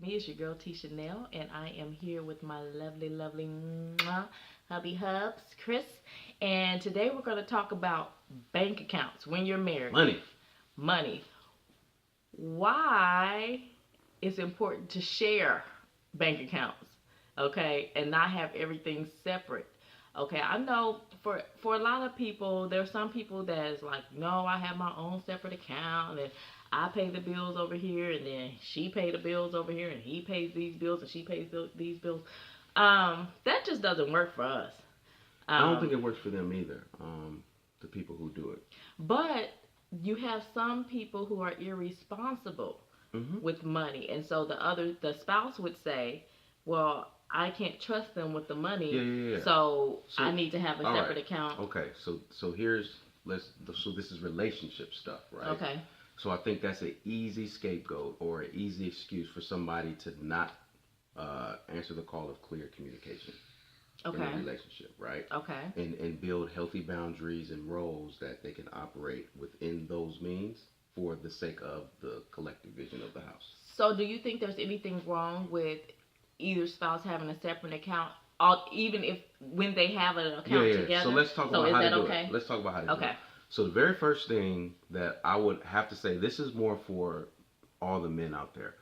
me. It's your girl Tisha Nell, and I am here with my lovely, lovely hubby hubs, Chris. And today we're going to talk about bank accounts when you're married. Money. Why it's important to share bank accounts, okay, and not have everything separate. Okay, I know for a lot of people, there's some people that is like, no, I have my own separate account, and I pay the bills over here, and then she pay the bills over here, and he pays these bills, and she pays these bills. That just doesn't work for us. I don't think it works for them either. The people who do it. But you have some people who are irresponsible with money, and so the spouse would say, well, I can't trust them with the money. Yeah. So I need to have a separate account. Okay, so this is relationship stuff, right? Okay. So I think that's an easy scapegoat or an easy excuse for somebody to not answer the call of clear communication in a relationship, right? Okay. And build healthy boundaries and roles that they can operate within those means for the sake of the collective vision of the house. So do you think there's anything wrong with either spouse having a separate account, even if when they have an account together? So let's talk about how to do it. Let's talk about how to do it. So the very first thing that I would have to say, this is more for all the men out there.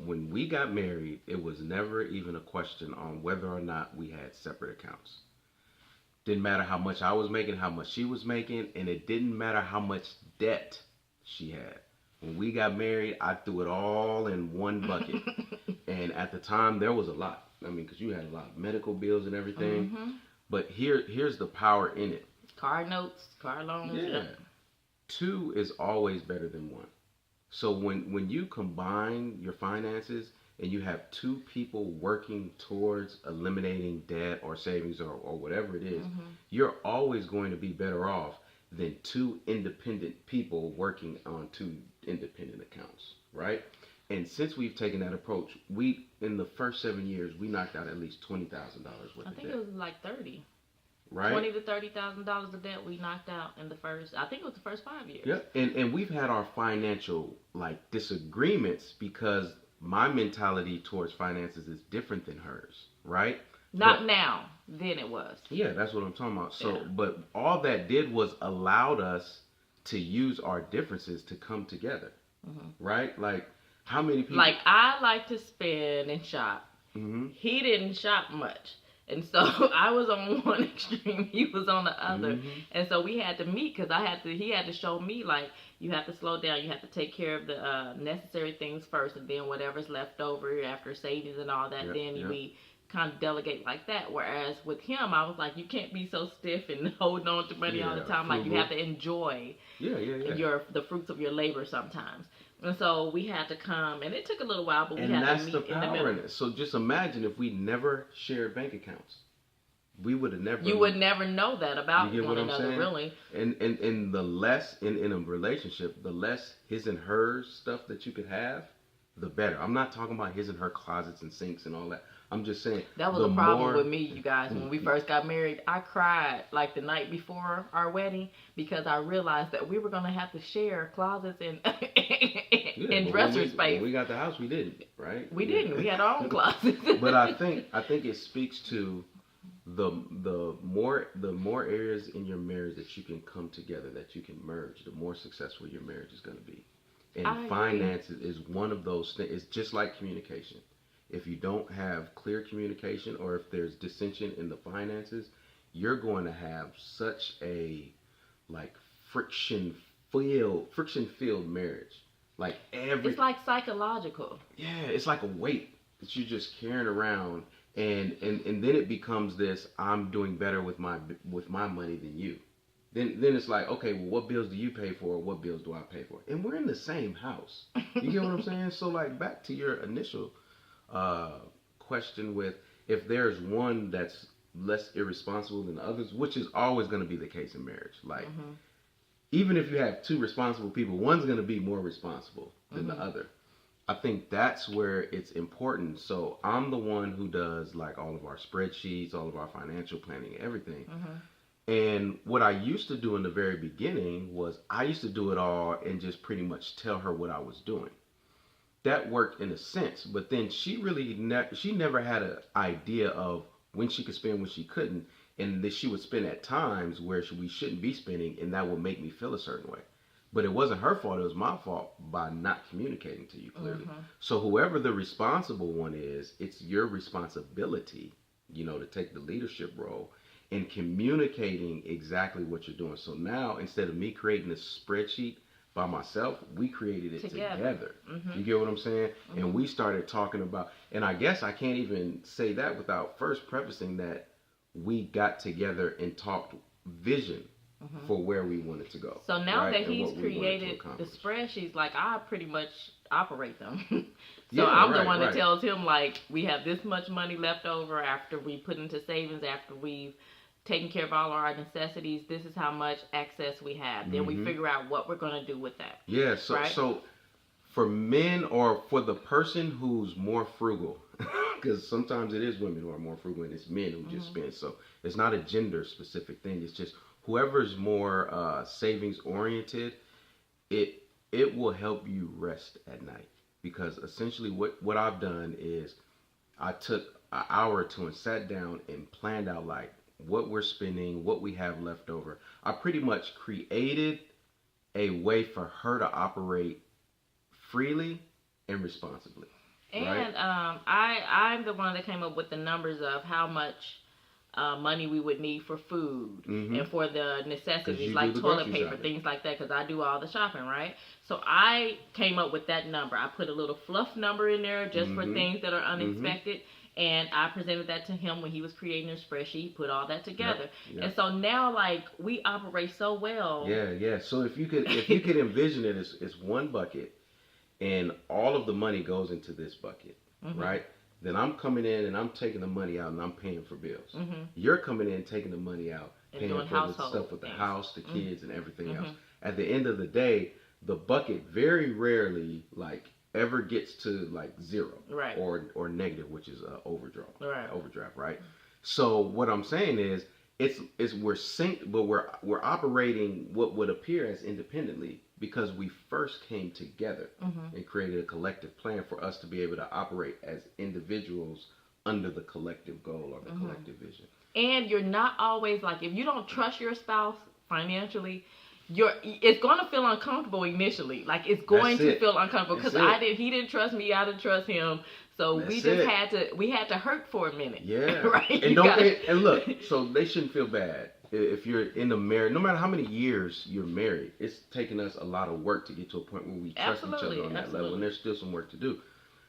When we got married, it was never even a question on whether or not we had separate accounts. Didn't matter how much I was making, how much she was making, and it didn't matter how much debt she had. When we got married, I threw it all in one bucket. And at the time, there was a lot. I mean, because you had a lot of medical bills and everything. But here's the power in it. Car notes, car loans. Yeah. 2 is always better than 1. So when you combine your finances and you have 2 people working towards eliminating debt or savings or whatever it is, you're always going to be better off than 2 independent people working on 2 independent accounts, right? And since we've taken that approach, in the first 7 years, we knocked out at least $20,000 worth of debt. I think it was like 30. Right? $20,000 to $30,000 of debt we knocked out in the first. I think it was the first 5 years. Yep, and we've had our financial disagreements because my mentality towards finances is different than hers, right? Not now. Then it was. Yeah, that's what I'm talking about. So, but all that did was allowed us to use our differences to come together, right? Like, how many people? Like, I like to spend and shop. He didn't shop much. And so I was on one extreme, he was on the other. And so we had to meet because he had to show me, like, you have to slow down. You have to take care of the necessary things first. And then whatever's left over after savings and all that, we kind of delegate like that. Whereas with him, I was like, you can't be so stiff and holding on to money all the time. Like, you have to enjoy the fruits of your labor sometimes. And so we had to come, and it took a little while, but we had to meet in the middle. So just imagine if we never shared bank accounts. We would have never. You would never know that about one another, really. And the less in a relationship, the less his and her stuff that you could have, the better. I'm not talking about his and her closets and sinks and all that. I'm just saying. That was a problem with me, you guys. When we first got married, I cried like the night before our wedding because I realized that we were going to have to share closets and dresser space. When we got the house, we didn't, right? We didn't. We had our own closets. But I think it speaks to the more areas in your marriage that you can come together, that you can merge, the more successful your marriage is going to be. And finances is one of those things. It's just like communication. If you don't have clear communication, or if there's dissension in the finances, you're going to have such a friction-filled marriage. It's like psychological. Yeah, it's like a weight that you're just carrying around, and then it becomes this: I'm doing better with my money than you. Then it's like, okay, well, what bills do you pay for? What bills do I pay for? And we're in the same house. You get what I'm saying? So back to your initial question with if there's one that's less irresponsible than others, which is always going to be the case in marriage. Even if you have 2 responsible people, one's going to be more responsible than the other. I think that's where it's important. So I'm the one who does all of our spreadsheets, all of our financial planning, everything. And what I used to do in the very beginning was I used to do it all and just pretty much tell her what I was doing. that worked in a sense, but then she really she never had an idea of when she could spend, when she couldn't, and that she would spend at times where we shouldn't be spending, and that would make me feel a certain way. But it wasn't her fault; it was my fault by not communicating to you clearly. Mm-hmm. So whoever the responsible one is, it's your responsibility, to take the leadership role in communicating exactly what you're doing. So now, instead of me creating this spreadsheet by myself, we created it together. Mm-hmm. You get what I'm saying? Mm-hmm. And we started talking about, and I guess I can't even say that without first prefacing that we got together and talked vision for where we wanted to go. So now that he's created the spreadsheets, like, I pretty much operate them. So I'm the one that tells him, like, we have this much money left over after we put into savings, after we've taking care of all our necessities. This is how much excess we have. Then we figure out what we're going to do with that. Yeah, so for men, or for the person who's more frugal, because sometimes it is women who are more frugal and it's men who just spend. So it's not a gender specific thing. It's just whoever's more savings oriented, it will help you rest at night. Because essentially what I've done is I took an hour or two and sat down and planned out, like, what we're spending, what we have left over. I pretty much created a way for her to operate freely and responsibly. And I'm the one that came up with the numbers of how much money we would need for food and for the necessities like toilet paper, things like that, because I do all the shopping, right? So I came up with that number. I put a little fluff number in there just for things that are unexpected. And I presented that to him when he was creating a spreadsheet. He put all that together. Yep. And so now, like, we operate so well. Yeah. So if you could envision it as one bucket, and all of the money goes into this bucket, right? Then I'm coming in and I'm taking the money out and I'm paying for bills. You're coming in, taking the money out, paying for the stuff with the house, the kids, and everything else. At the end of the day, the bucket very rarely, like, ever gets to, like, zero, right, or negative, which is overdraft, right? So what I'm saying is, we're synced, but we're operating what would appear as independently because we first came together and created a collective plan for us to be able to operate as individuals under the collective goal or the collective vision. And you're not always, like, if you don't trust your spouse financially, it's going to feel uncomfortable initially. Like, it's going to feel uncomfortable because he didn't trust me, I didn't trust him. So we had to hurt for a minute. Yeah. Right? And look, so they shouldn't feel bad if you're in a marriage. No matter how many years you're married, it's taken us a lot of work to get to a point where we trust each other on that level, and there's still some work to do.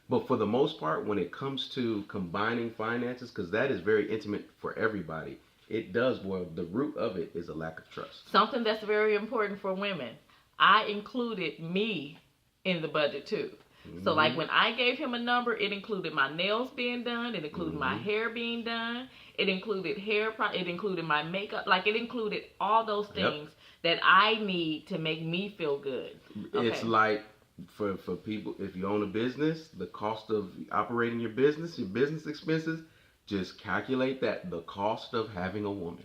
But for the most part, when it comes to combining finances, because that is very intimate for everybody, it does boil. The root of it is a lack of trust. Something that's very important for women. I included me in the budget too. So, like, when I gave him a number, it included my nails being done. It included my hair being done. It included it included my makeup. Like, it included all those things that I need to make me feel good. Okay. It's like, for people, if you own a business, the cost of operating your business expenses, just calculate that, the cost of having a woman.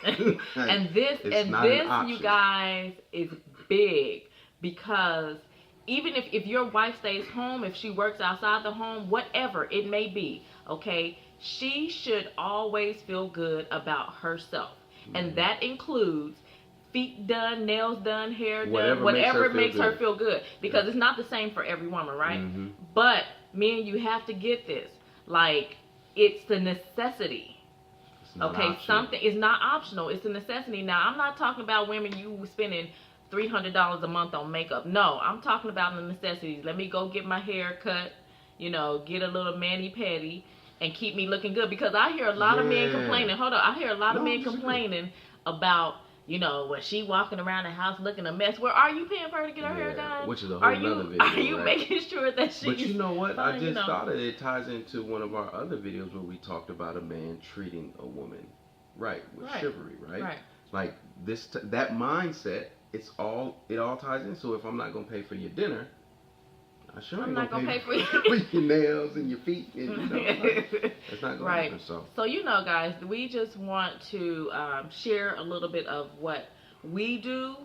and this, you guys, is big, because even if your wife stays home, if she works outside the home, whatever it may be, okay, she should always feel good about herself. And that includes feet done, nails done, hair done, whatever makes her feel good. Because it's not the same for every woman, right? But, men, you have to get this. Like, it's the necessity. Okay, something is not optional. It's a necessity. Now, I'm not talking about women you spending $300 a month on makeup. No, I'm talking about the necessities. Let me go get my hair cut, get a little mani-pedi, and keep me looking good. Because I hear a lot of men complaining. Hold on, I hear a lot of men complaining about, when she walking around the house looking a mess. Well, are you paying for her to get her hair done? Which is a whole other video. Are you making sure that she's... But you know what? I just thought it ties into one of our other videos where we talked about a man treating a woman with chivalry, right? Like, that mindset, it all ties in. So if I'm not going to pay for your dinner, I'm not going to pay for your nails and your feet. And, it's not going to happen. So, guys, we just want to share a little bit of what we do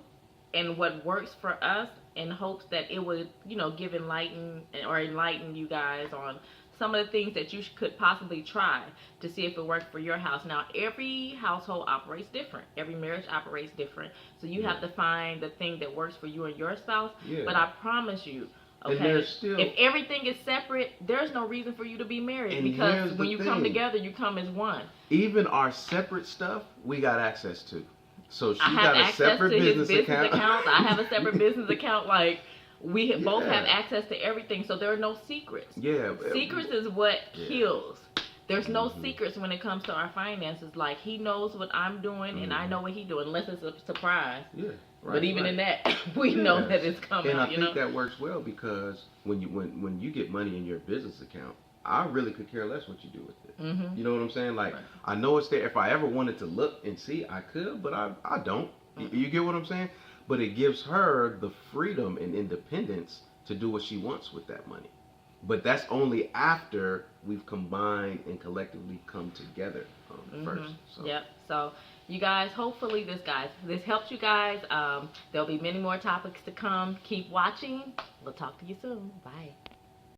and what works for us. in hopes that it would, enlighten you guys on some of the things that you could possibly try to see if it worked for your house. Now, every household operates different. Every marriage operates different. So you have to find the thing that works for you and your spouse. Yeah. But I promise you, okay, if everything is separate, there's no reason for you to be married, because when you come together, you come as one. Even our separate stuff, we got access to. So she got a separate business account. I have a separate business account. Like, we both have access to everything, so there are no secrets. Yeah. Secrets is what kills. There's no secrets when it comes to our finances. Like, he knows what I'm doing, and I know what he's doing, unless it's a surprise. Yeah. Right, but even in that, we know that it's coming. And I think that works well, because when you get money in your business account, I really could care less what you do with it. Mm-hmm. You know what I'm saying? Like, I know it's there. If I ever wanted to look and see, I could, but I don't. You get what I'm saying? But it gives her the freedom and independence to do what she wants with that money. But that's only after we've combined and collectively come together first. So. Yep. So you guys, hopefully this helps you guys. There'll be many more topics to come. Keep watching. We'll talk to you soon. Bye.